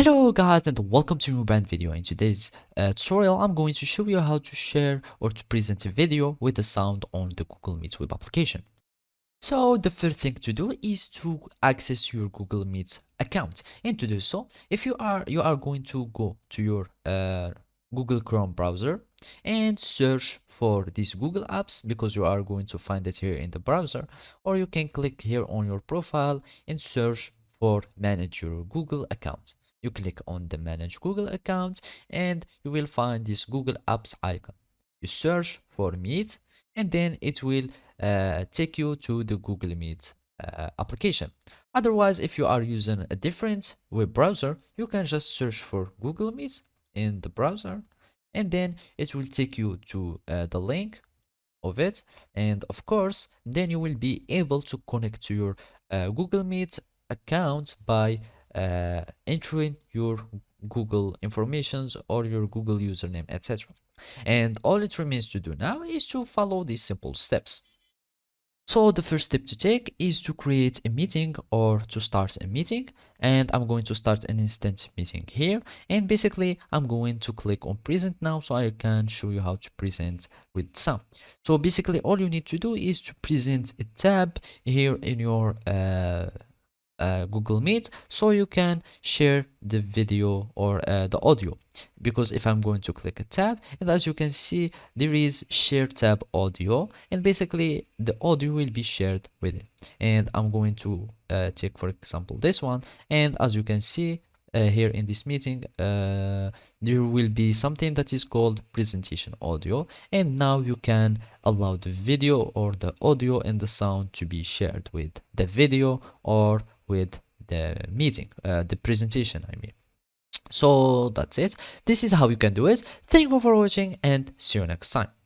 Hello guys and welcome to a new brand video. In today's tutorial I'm going to show you how to share or to present a video with the sound on the Google Meet web application. So the first thing to do is to access your Google Meet account, and to do so, if you are going to go to your Google Chrome browser and search for these Google apps, because you are going to find it here in the browser, or you can click here on your profile and search for manage your Google account. You click on the manage Google account and you will find this Google apps icon. You search for Meet and then it will take you to the Google Meet application. Otherwise, if you are using a different web browser, you can just search for Google Meet in the browser, and then it will take you to the link of it. And of course, then you will be able to connect to your Google Meet account by entering your Google informations or your Google username, etc. And all it remains to do now is to follow these simple steps. So the first step to take is to create a meeting or to start a meeting, and I'm going to start an instant meeting here, and basically I'm going to click on present now so I can show you how to present with sound. So basically all you need to do is to present a tab here in your Google Meet so you can share the video or the audio. Because if I'm going to click a tab, and as you can see there is share tab audio, and basically the audio will be shared with it. And I'm going to take for example this one, and as you can see here in this meeting there will be something that is called presentation audio, and now you can allow the video or the audio and the sound to be shared with the video or with the meeting, the presentation I mean. So that's it. This is how you can do it. Thank you for watching and see you next time.